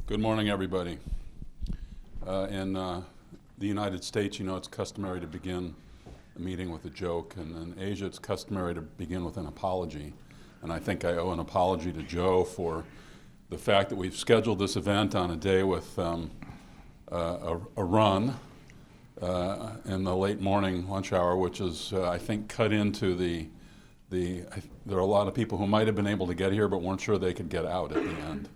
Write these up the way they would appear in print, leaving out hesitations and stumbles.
Good morning, everybody. In the United States, you know, it's customary to begin a meeting with a joke, and in Asia, it's customary to begin with an apology. And I think I owe an apology to Joe for the fact that we've scheduled this event on a day with a run in the late morning lunch hour, which is, I think, cut into there are a lot of people who might have been able to get here but weren't sure they could get out at the end.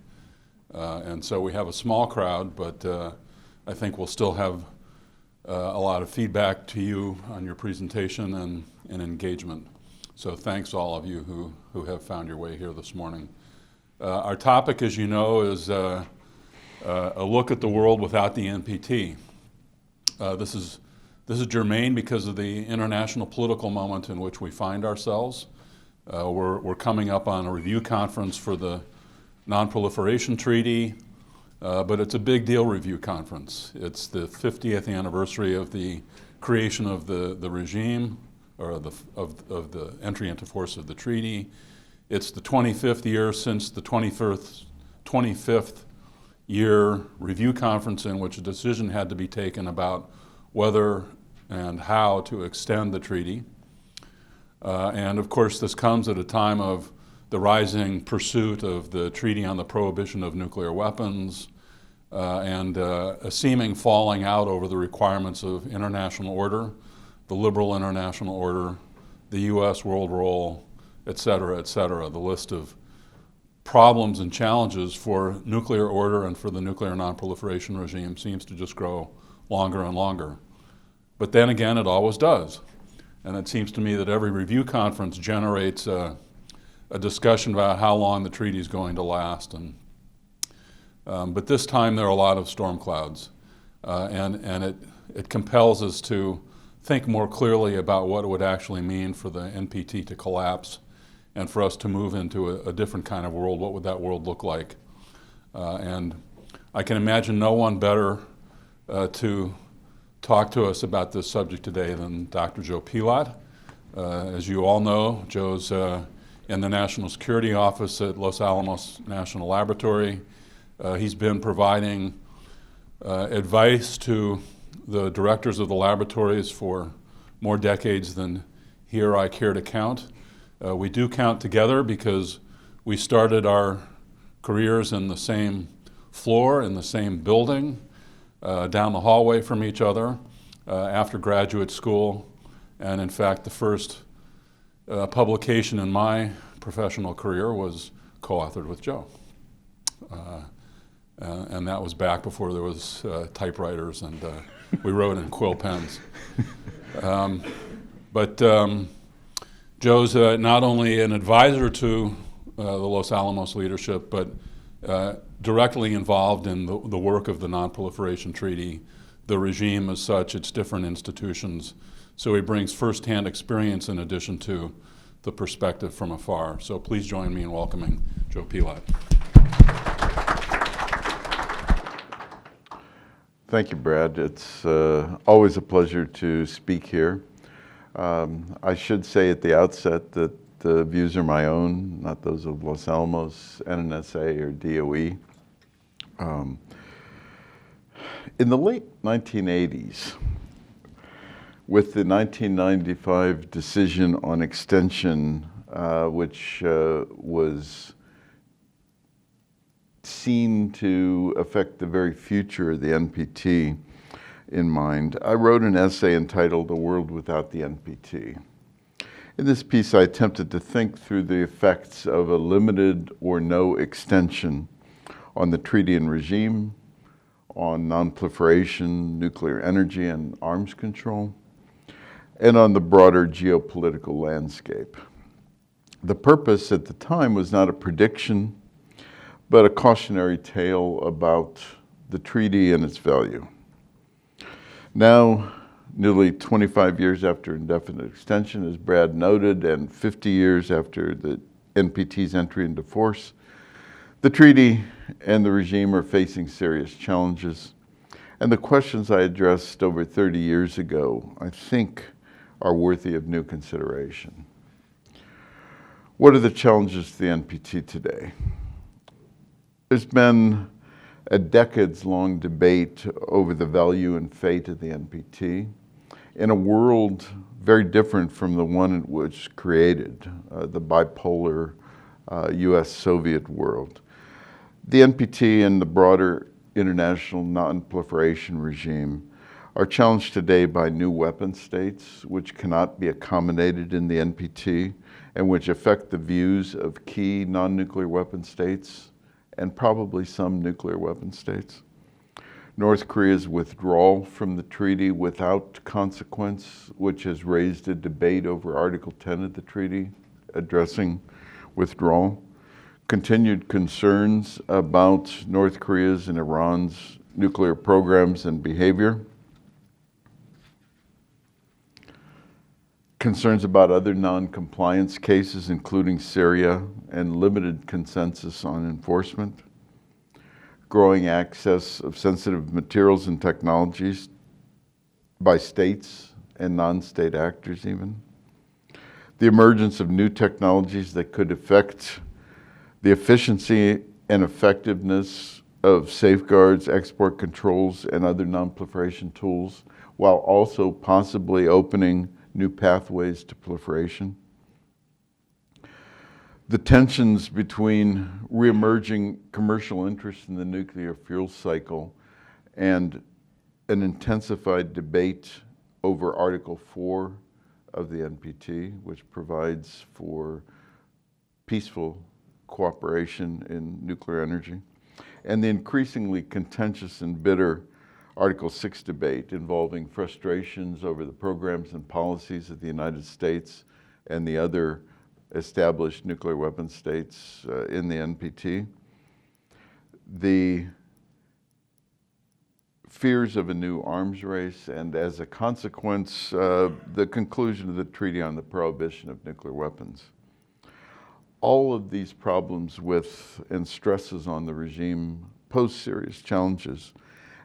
And so we have a small crowd, but I think we'll still have a lot of feedback to you on your presentation and engagement. So thanks all of you who have found your way here this morning. Our topic, as you know, is a look at the world without the NPT. This is germane because of the international political moment in which we find ourselves. We're coming up on a review conference for the Non-Proliferation Treaty, but it's a big deal review conference. It's the 50th anniversary of the creation of the regime, or of the entry into force of the treaty. It's the 25th year since the 25th year review conference in which a decision had to be taken about whether and how to extend the treaty. And of course, this comes at a time of the rising pursuit of the Treaty on the Prohibition of Nuclear Weapons, and a seeming falling out over the requirements of international order, the liberal international order, the U.S. world role, et cetera, the list of problems and challenges for nuclear order and for the nuclear non-proliferation regime seems to just grow longer and longer. But then again, it always does. And it seems to me that every review conference generates a discussion about how long the treaty is going to last. But this time there are a lot of storm clouds. And it compels us to think more clearly about what it would actually mean for the NPT to collapse and for us to move into a different kind of world. What would that world look like? And I can imagine no one better to talk to us about this subject today than Dr. Joe Pilat. As you all know, Joe's in the National Security Office at Los Alamos National Laboratory. He's been providing advice to the directors of the laboratories for more decades than here I care to count. We do count together because we started our careers in the same floor, in the same building, down the hallway from each other after graduate school. And in fact, the first publication in my professional career was co-authored with Joe. And that was back before there was typewriters, and we wrote in quill pens. But Joe's not only an advisor to the Los Alamos leadership, but directly involved in the work of the Non-Proliferation Treaty, the regime as such, its different institutions. So he brings firsthand experience in addition to the perspective from afar. So please join me in welcoming Joe Pilat. Thank you, Brad. It's always a pleasure to speak here. I should say at the outset that the views are my own, not those of Los Alamos, NNSA, or DOE. In the late 1980s, with the 1995 decision on extension, which was seen to affect the very future of the NPT in mind, I wrote an essay entitled "A World Without the NPT." In this piece, I attempted to think through the effects of a limited or no extension on the treaty and regime, on non-proliferation, nuclear energy, and arms control, and on the broader geopolitical landscape. The purpose at the time was not a prediction, but a cautionary tale about the treaty and its value. Now, nearly 25 years after indefinite extension, as Brad noted, and 50 years after the NPT's entry into force, the treaty and the regime are facing serious challenges. And the questions I addressed over 30 years ago, I think, are worthy of new consideration. What are the challenges to the NPT today? There's been a decades-long debate over the value and fate of the NPT in a world very different from the one it was created, the bipolar US-Soviet world. The NPT and the broader international non-proliferation regime are challenged today by new weapon states which cannot be accommodated in the NPT and which affect the views of key non-nuclear weapon states and probably some nuclear weapon states. North Korea's withdrawal from the treaty without consequence, which has raised a debate over Article 10 of the treaty addressing withdrawal. Continued concerns about North Korea's and Iran's nuclear programs and behavior. Concerns about other non-compliance cases, including Syria, and limited consensus on enforcement. Growing access of sensitive materials and technologies by states and non-state actors even. The emergence of new technologies that could affect the efficiency and effectiveness of safeguards, export controls, and other non-proliferation tools, while also possibly opening new pathways to proliferation. The tensions between reemerging commercial interest in the nuclear fuel cycle and an intensified debate over Article 4 of the NPT, which provides for peaceful cooperation in nuclear energy, and the increasingly contentious and bitter Article 6 debate involving frustrations over the programs and policies of the United States and the other established nuclear weapon states in the NPT. The fears of a new arms race, and as a consequence, the conclusion of the Treaty on the Prohibition of Nuclear Weapons. All of these problems with and stresses on the regime pose serious challenges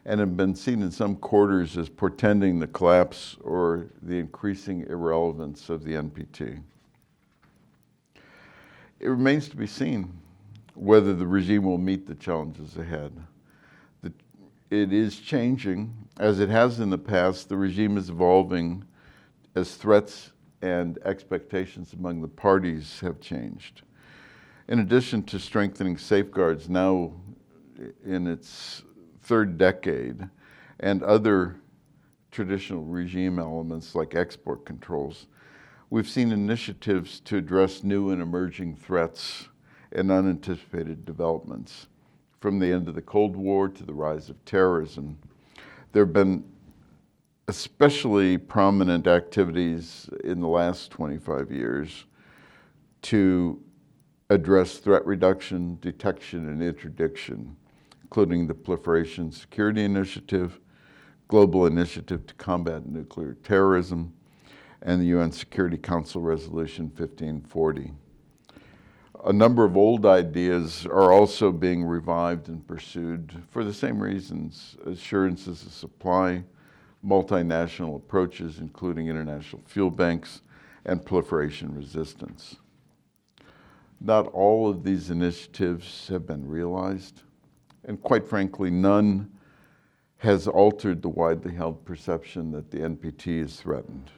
and have been seen in some quarters as portending the collapse or the increasing irrelevance of the NPT. It remains to be seen whether the regime will meet the challenges ahead. It is changing. As it has in the past, the regime is evolving as threats and expectations among the parties have changed. In addition to strengthening safeguards now in its third decade and other traditional regime elements like export controls, we've seen initiatives to address new and emerging threats and unanticipated developments. From the end of the Cold War to the rise of terrorism, there have been especially prominent activities in the last 25 years to address threat reduction, detection, and interdiction, including the Proliferation Security Initiative, Global Initiative to Combat Nuclear Terrorism, and the UN Security Council Resolution 1540. A number of old ideas are also being revived and pursued for the same reasons: assurances of supply, multinational approaches, including international fuel banks, and proliferation resistance. Not all of these initiatives have been realized, and quite frankly, none has altered the widely held perception that the NPT is threatened.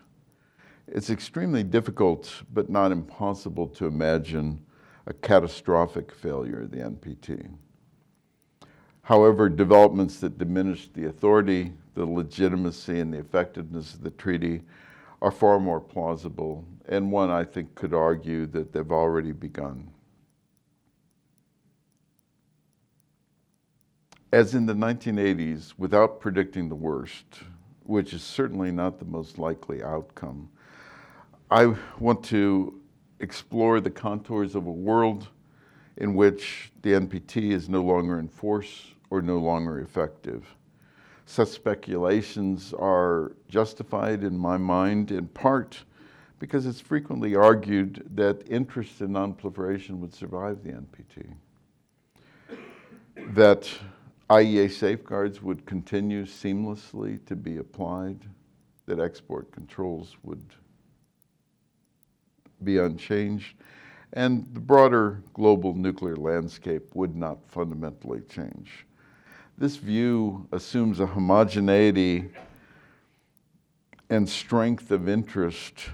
It's extremely difficult, but not impossible, to imagine a catastrophic failure of the NPT. However, developments that diminish the authority, the legitimacy, and the effectiveness of the treaty are far more plausible, and one, I think, could argue that they've already begun. As in the 1980s, without predicting the worst, which is certainly not the most likely outcome, I want to explore the contours of a world in which the NPT is no longer in force or no longer effective. Such speculations are justified in my mind in part because it's frequently argued that interest in non-proliferation would survive the NPT, that IAEA safeguards would continue seamlessly to be applied, that export controls would be unchanged, and the broader global nuclear landscape would not fundamentally change. This view assumes a homogeneity and strength of interest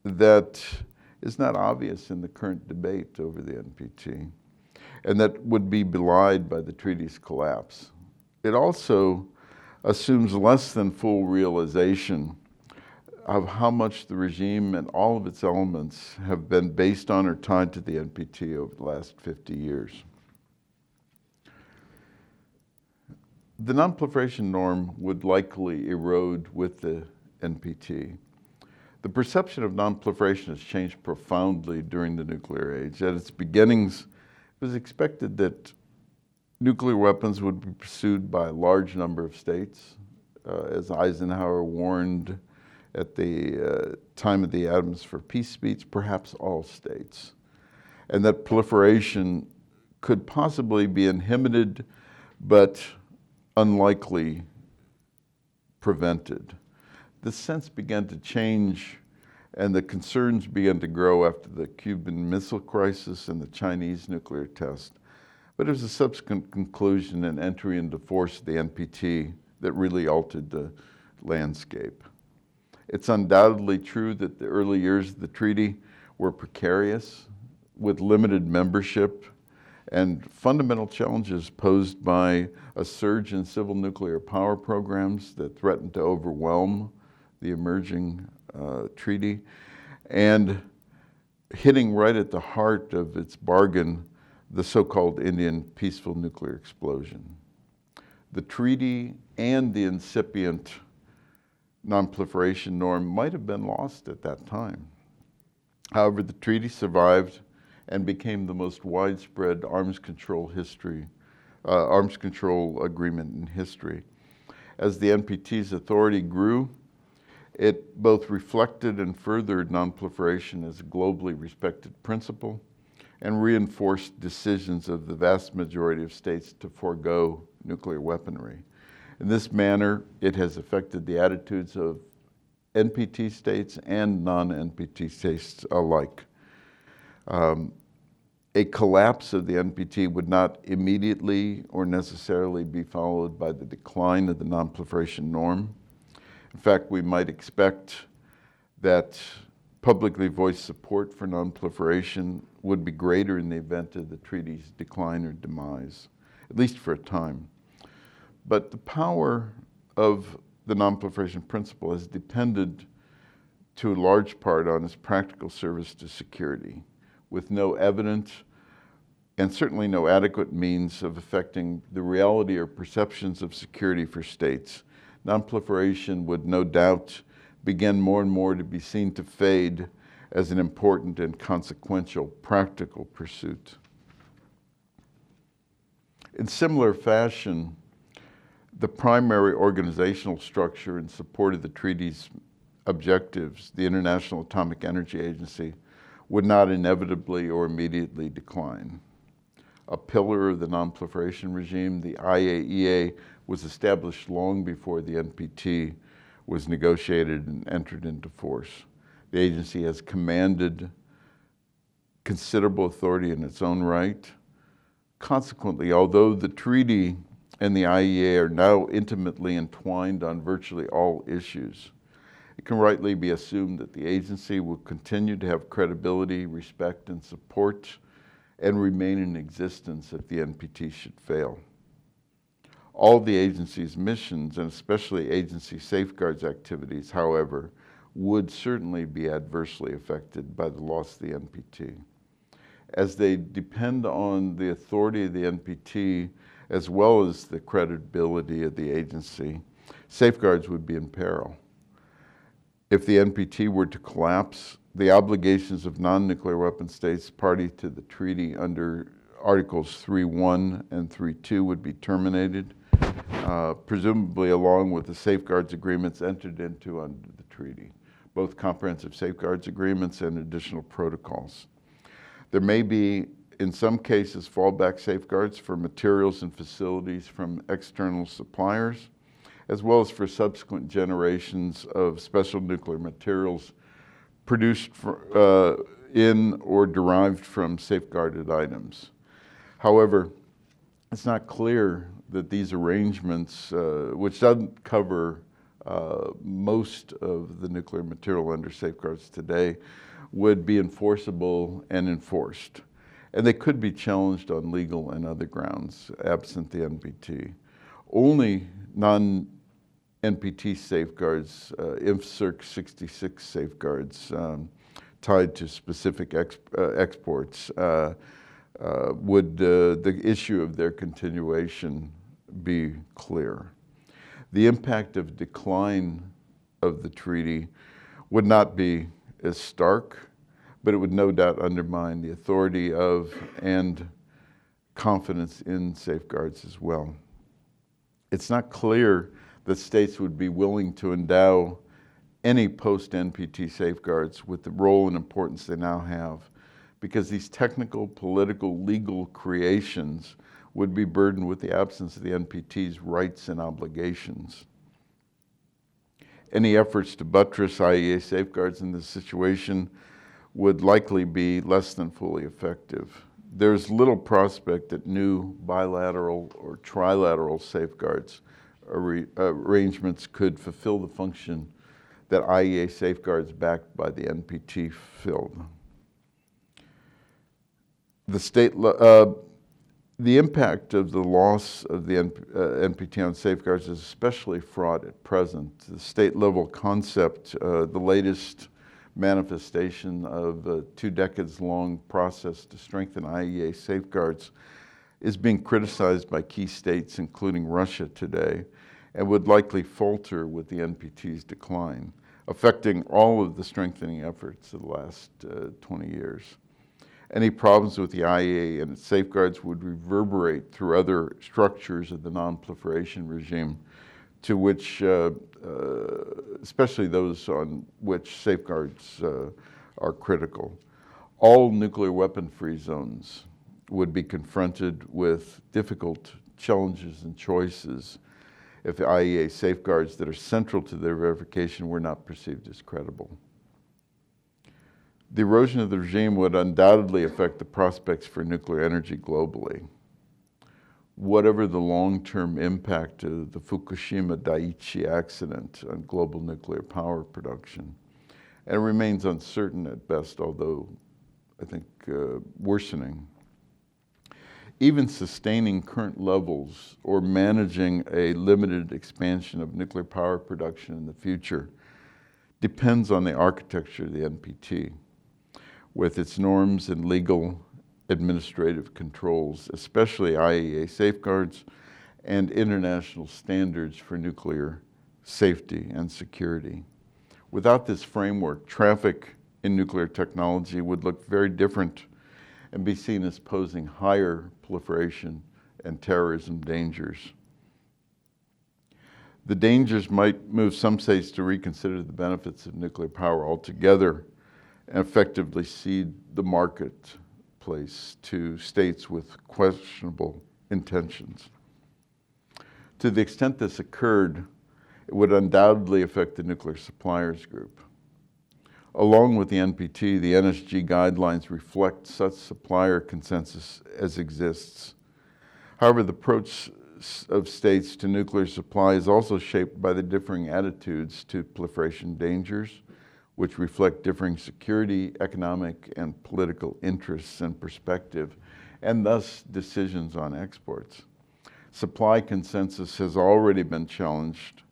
that is not obvious in the current debate over the NPT, and that would be belied by the treaty's collapse. It also assumes less than full realization of how much the regime and all of its elements have been based on or tied to the NPT over the last 50 years. The non-proliferation norm would likely erode with the NPT. The perception of non-proliferation has changed profoundly during the nuclear age. At its beginnings, it was expected that nuclear weapons would be pursued by a large number of states, as Eisenhower warned at the time of the Atoms for Peace speech, perhaps all states, and that proliferation could possibly be inhibited but unlikely prevented. The sense began to change and the concerns began to grow after the Cuban Missile Crisis and the Chinese nuclear test. But it was a subsequent conclusion and entry into force of the NPT that really altered the landscape. It's undoubtedly true that the early years of the treaty were precarious, with limited membership and fundamental challenges posed by a surge in civil nuclear power programs that threatened to overwhelm the emerging treaty, and hitting right at the heart of its bargain, the so-called Indian peaceful nuclear explosion. The treaty and the incipient non-proliferation norm might have been lost at that time. However, the treaty survived and became the most widespread arms control agreement in history. As the NPT's authority grew, it both reflected and furthered non-proliferation as a globally respected principle and reinforced decisions of the vast majority of states to forego nuclear weaponry. In this manner, it has affected the attitudes of NPT states and non-NPT states alike. A collapse of the NPT would not immediately or necessarily be followed by the decline of the non-proliferation norm. In fact, we might expect that publicly voiced support for non-proliferation would be greater in the event of the treaty's decline or demise, at least for a time. But the power of the non-proliferation principle has depended to a large part on its practical service to security, with no evident and certainly no adequate means of affecting the reality or perceptions of security for states. Non-proliferation would no doubt begin more and more to be seen to fade as an important and consequential practical pursuit. In similar fashion, the primary organizational structure in support of the treaty's objectives, the International Atomic Energy Agency, would not inevitably or immediately decline. A pillar of the non-proliferation regime, the IAEA, was established long before the NPT was negotiated and entered into force. The agency has commanded considerable authority in its own right. Consequently, although the treaty and the IAEA are now intimately entwined on virtually all issues, it can rightly be assumed that the agency will continue to have credibility, respect, and support, and remain in existence if the NPT should fail. All the agency's missions, and especially agency safeguards activities, however, would certainly be adversely affected by the loss of the NPT, as they depend on the authority of the NPT as well as the credibility of the agency. Safeguards would be in peril. If the NPT were to collapse, the obligations of non-nuclear weapon states party to the treaty under Articles 3.1 and 3.2 would be terminated, presumably along with the safeguards agreements entered into under the treaty, both comprehensive safeguards agreements and additional protocols. There may be, in some cases, fallback safeguards for materials and facilities from external suppliers, as well as for subsequent generations of special nuclear materials produced in or derived from safeguarded items. However, it's not clear that these arrangements, which doesn't cover most of the nuclear material under safeguards today, would be enforceable and enforced. And they could be challenged on legal and other grounds, absent the NPT. Only non-NPT safeguards, INFCIRC 66 safeguards tied to specific exports, would the issue of their continuation be clear. The impact of decline of the treaty would not be as stark, but it would no doubt undermine the authority of and confidence in safeguards as well. It's not clear that states would be willing to endow any post-NPT safeguards with the role and importance they now have, because these technical, political, legal creations would be burdened with the absence of the NPT's rights and obligations. Any efforts to buttress IAEA safeguards in this situation would likely be less than fully effective. There's little prospect that new bilateral or trilateral safeguards arrangements could fulfill the function that IAEA safeguards backed by the NPT filled. The impact of the loss of the NPT on safeguards is especially fraught at present. The state-level concept, the latest manifestation of a 2 decades-long process to strengthen IAEA safeguards, is being criticized by key states, including Russia today, and would likely falter with the NPT's decline, affecting all of the strengthening efforts of the last 20 years. Any problems with the IAEA and its safeguards would reverberate through other structures of the non-proliferation regime, to which, especially those on which safeguards are critical. All nuclear weapon-free zones would be confronted with difficult challenges and choices if the IAEA safeguards that are central to their verification were not perceived as credible. The erosion of the regime would undoubtedly affect the prospects for nuclear energy globally. Whatever the long-term impact of the Fukushima Daiichi accident on global nuclear power production, and it remains uncertain at best, although I think worsening. Even sustaining current levels or managing a limited expansion of nuclear power production in the future depends on the architecture of the NPT, with its norms and legal administrative controls, especially IAEA safeguards and international standards for nuclear safety and security. Without this framework, traffic in nuclear technology would look very different and be seen as posing higher proliferation and terrorism dangers. The dangers might move some states to reconsider the benefits of nuclear power altogether and effectively cede the marketplace to states with questionable intentions. To the extent this occurred, it would undoubtedly affect the nuclear suppliers group. Along with the NPT, the NSG guidelines reflect such supplier consensus as exists. However, the approach of states to nuclear supply is also shaped by the differing attitudes to proliferation dangers, which reflect differing security, economic, and political interests and perspective, and thus decisions on exports. Supply consensus has already been challenged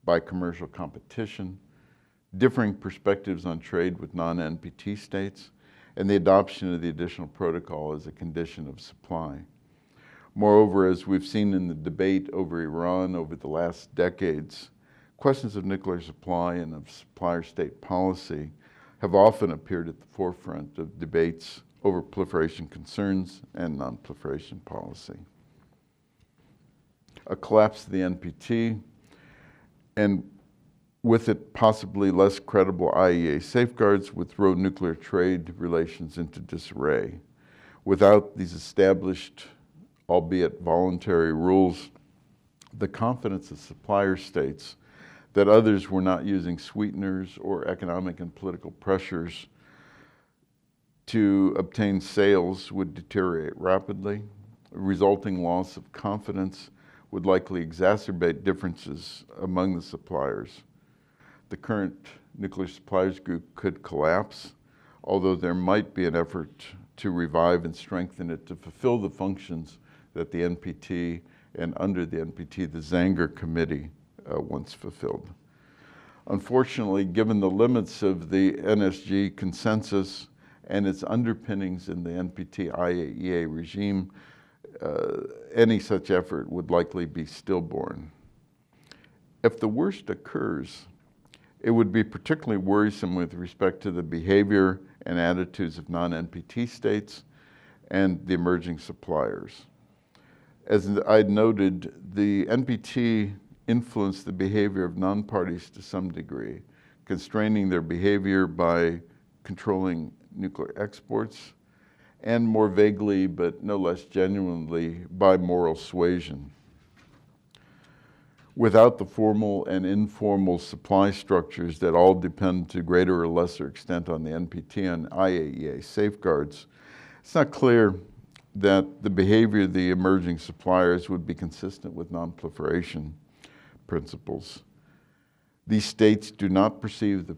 by commercial competition, differing perspectives on trade with non-NPT states, and the adoption of the additional protocol as a condition of supply. Moreover, as we've seen in the debate over Iran over the last decades, questions of nuclear supply and of supplier state policy have often appeared at the forefront of debates over proliferation concerns and non-proliferation policy. A collapse of the NPT, and with it possibly less credible IAEA safeguards, would throw nuclear trade relations into disarray. Without these established, albeit voluntary rules, the confidence of supplier states that others were not using sweeteners or economic and political pressures to obtain sales would deteriorate rapidly. A resulting loss of confidence would likely exacerbate differences among the suppliers. The current nuclear suppliers group could collapse, although there might be an effort to revive and strengthen it to fulfill the functions that the NPT and under the NPT, the Zanger Committee once fulfilled. Unfortunately, given the limits of the NSG consensus and its underpinnings in the NPT IAEA regime, any such effort would likely be stillborn. If the worst occurs, it would be particularly worrisome with respect to the behavior and attitudes of non-NPT states and the emerging suppliers. As I noted, the NPT influenced the behavior of non-parties to some degree, constraining their behavior by controlling nuclear exports, and more vaguely, but no less genuinely, by moral suasion. Without the formal and informal supply structures that all depend to greater or lesser extent on the NPT and IAEA safeguards, it's not clear that the behavior of the emerging suppliers would be consistent with non-proliferation principles. These states do not perceive the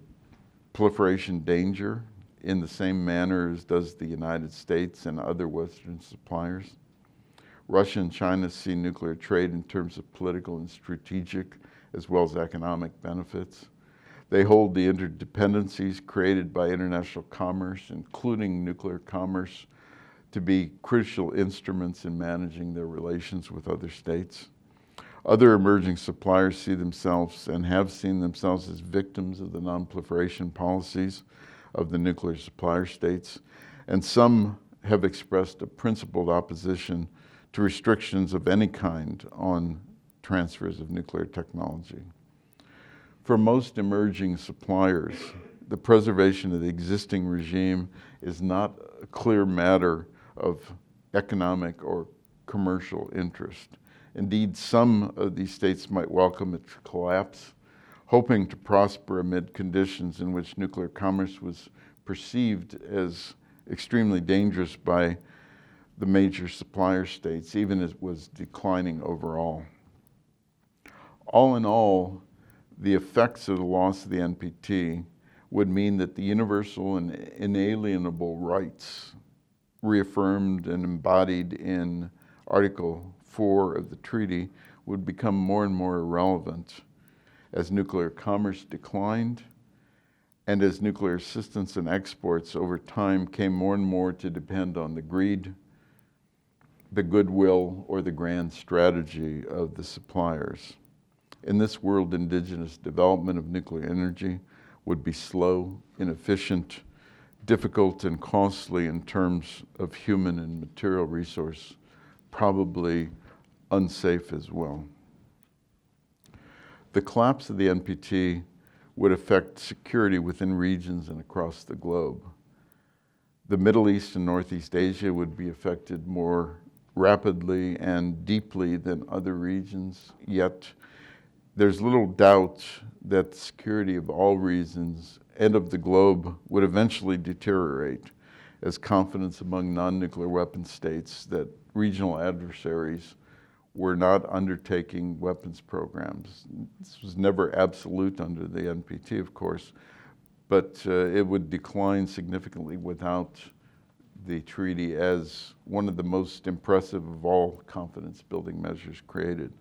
proliferation danger in the same manner as does the United States and other Western suppliers. Russia and China see nuclear trade in terms of political and strategic as well as economic benefits. They hold the interdependencies created by international commerce, including nuclear commerce, to be crucial instruments in managing their relations with other states. Other emerging suppliers see themselves and have seen themselves as victims of the non-proliferation policies of the nuclear supplier states, and some have expressed a principled opposition to restrictions of any kind on transfers of nuclear technology. For most emerging suppliers, the preservation of the existing regime is not a clear matter of economic or commercial interest. Indeed, some of these states might welcome its collapse, hoping to prosper amid conditions in which nuclear commerce was perceived as extremely dangerous by the major supplier states, even as it was declining overall. All in all, the effects of the loss of the NPT would mean that the universal and inalienable rights reaffirmed and embodied in Article 4 of the treaty would become more and more irrelevant as nuclear commerce declined and as nuclear assistance and exports over time came more and more to depend on the greed, the goodwill, or the grand strategy of the suppliers. In this world, indigenous development of nuclear energy would be slow, inefficient, difficult, and costly in terms of human and material resource, probably unsafe as well. The collapse of the NPT would affect security within regions and across the globe. The Middle East and Northeast Asia would be affected more rapidly and deeply than other regions, yet there's little doubt that the security of all regions and of the globe would eventually deteriorate as confidence among non-nuclear weapon states that regional adversaries were not undertaking weapons programs. This was never absolute under the NPT, of course, but it would decline significantly without the treaty as one of the most impressive of all confidence-building measures created.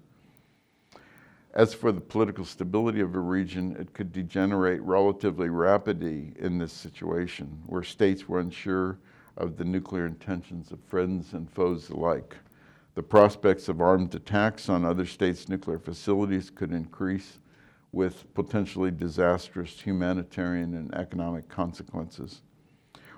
As for the political stability of a region, it could degenerate relatively rapidly in this situation, where states were unsure of the nuclear intentions of friends and foes alike. The prospects of armed attacks on other states' nuclear facilities could increase with potentially disastrous humanitarian and economic consequences.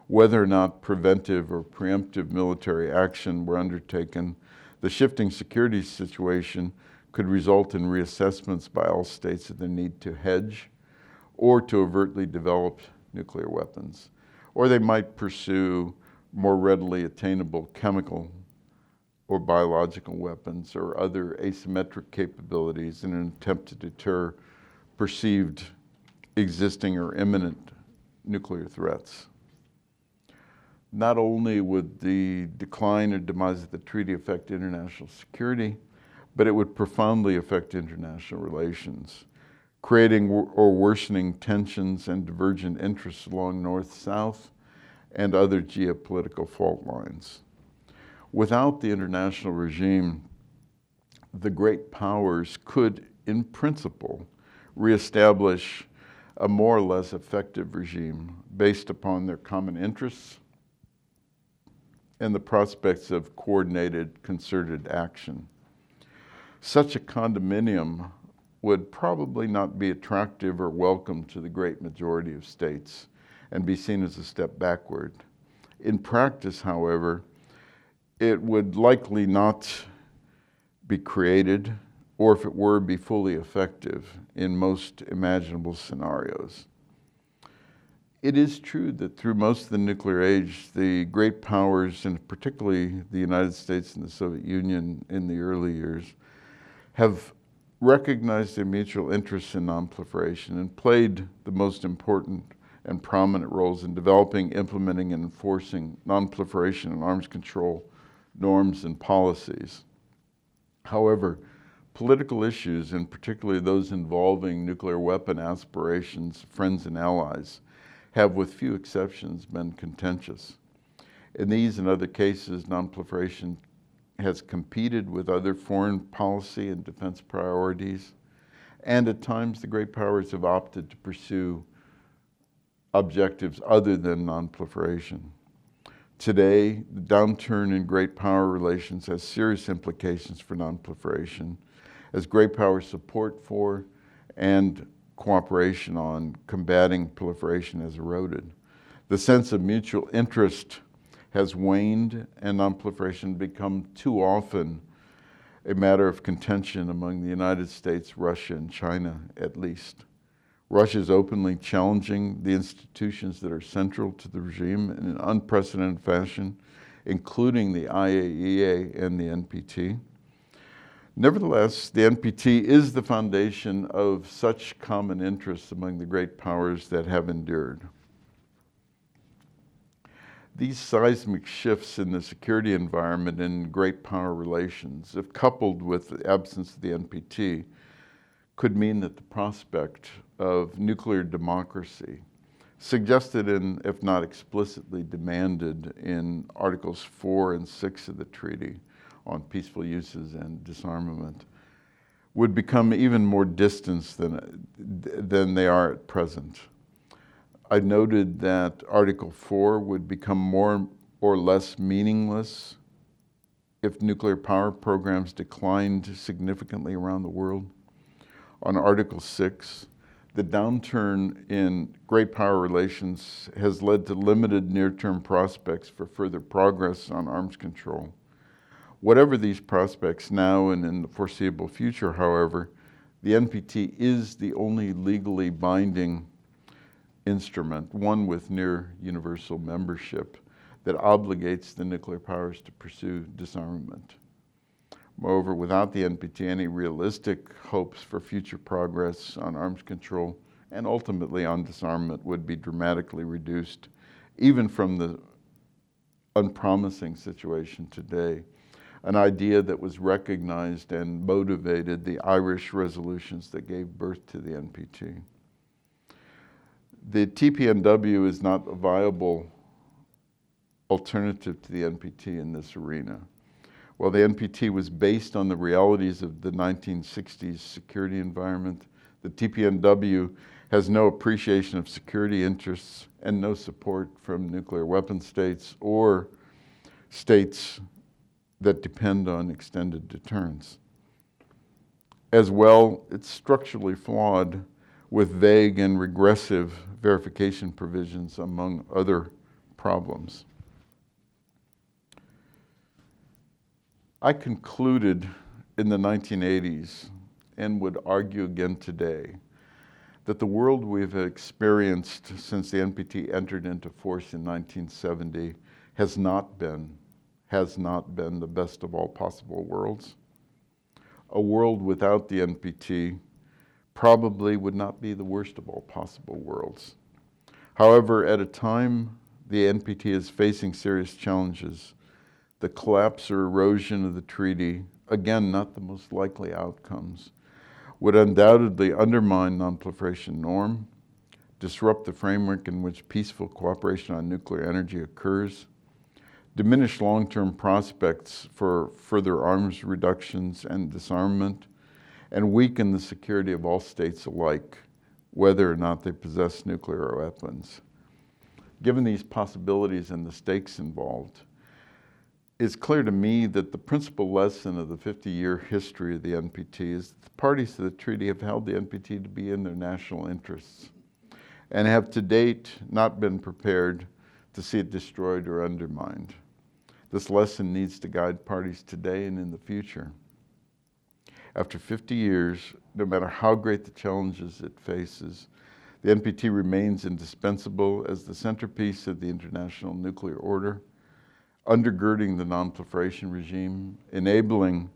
Whether or not preventive or preemptive military action were undertaken, the shifting security situation could result in reassessments by all states of the need to hedge or to overtly develop nuclear weapons. Or they might pursue more readily attainable chemical or biological weapons or other asymmetric capabilities in an attempt to deter perceived existing or imminent nuclear threats. Not only would the decline or demise of the treaty affect international security, but it would profoundly affect international relations, creating or worsening tensions and divergent interests along north-south and other geopolitical fault lines. Without the international regime, the great powers could, in principle, reestablish a more or less effective regime based upon their common interests and the prospects of coordinated, concerted action. Such a condominium would probably not be attractive or welcome to the great majority of states and be seen as a step backward. In practice, however, it would likely not be created, or if it were, be fully effective in most imaginable scenarios. It is true that through most of the nuclear age, the great powers, and particularly the United States and the Soviet Union in the early years, have recognized their mutual interests in non-proliferation and played the most important and prominent roles in developing, implementing, and enforcing non-proliferation and arms control norms and policies. However, political issues, and particularly those involving nuclear weapon aspirations, friends and allies, have, with few exceptions, been contentious. In these and other cases, non-proliferation has competed with other foreign policy and defense priorities, and at times the great powers have opted to pursue objectives other than non-proliferation. Today, the downturn in great power relations has serious implications for non-proliferation, as great power support for and cooperation on combating proliferation has eroded. The sense of mutual interest has waned, and non-proliferation become too often a matter of contention among the United States, Russia, and China, at least. Russia is openly challenging the institutions that are central to the regime in an unprecedented fashion, including the IAEA and the NPT. Nevertheless, the NPT is the foundation of such common interests among the great powers that have endured. These seismic shifts in the security environment and great power relations, if coupled with the absence of the NPT, could mean that the prospect of nuclear democracy, suggested in, if not explicitly demanded in Articles 4 and 6 of the treaty on peaceful uses and disarmament, would become even more distant than they are at present. I noted that Article 4 would become more or less meaningless if nuclear power programs declined significantly around the world. On Article 6, the downturn in great power relations has led to limited near-term prospects for further progress on arms control. Whatever these prospects now and in the foreseeable future, however, the NPT is the only legally binding instrument, one with near universal membership, that obligates the nuclear powers to pursue disarmament. Moreover, without the NPT, any realistic hopes for future progress on arms control and ultimately on disarmament would be dramatically reduced, even from the unpromising situation today, an idea that was recognized and motivated the Irish resolutions that gave birth to the NPT. The TPNW is not a viable alternative to the NPT in this arena. While the NPT was based on the realities of the 1960s security environment, the TPNW has no appreciation of security interests and no support from nuclear weapon states or states that depend on extended deterrence. As well, it's structurally flawed with vague and regressive verification provisions, among other problems. I concluded in the 1980s, and would argue again today, that the world we've experienced since the NPT entered into force in 1970 has not been the best of all possible worlds. A world without the NPT probably would not be the worst of all possible worlds. However, at a time the NPT is facing serious challenges, the collapse or erosion of the treaty again, not the most likely outcomes, would undoubtedly undermine non-proliferation norm, disrupt the framework in which peaceful cooperation on nuclear energy occurs, diminish long-term prospects for further arms reductions and disarmament, and weaken the security of all states alike, whether or not they possess nuclear weapons. Given these possibilities and the stakes involved, it's clear to me that the principal lesson of the 50-year history of the NPT is that the parties to the treaty have held the NPT to be in their national interests and have to date not been prepared to see it destroyed or undermined. This lesson needs to guide parties today and in the future. After 50 years, no matter how great the challenges it faces, the NPT remains indispensable as the centerpiece of the international nuclear order, undergirding the non-proliferation regime, enabling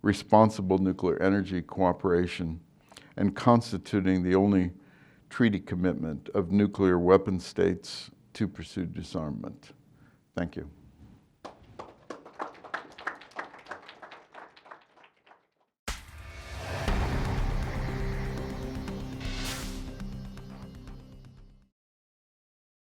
responsible nuclear energy cooperation, and constituting the only treaty commitment of nuclear weapon states to pursue disarmament. Thank you.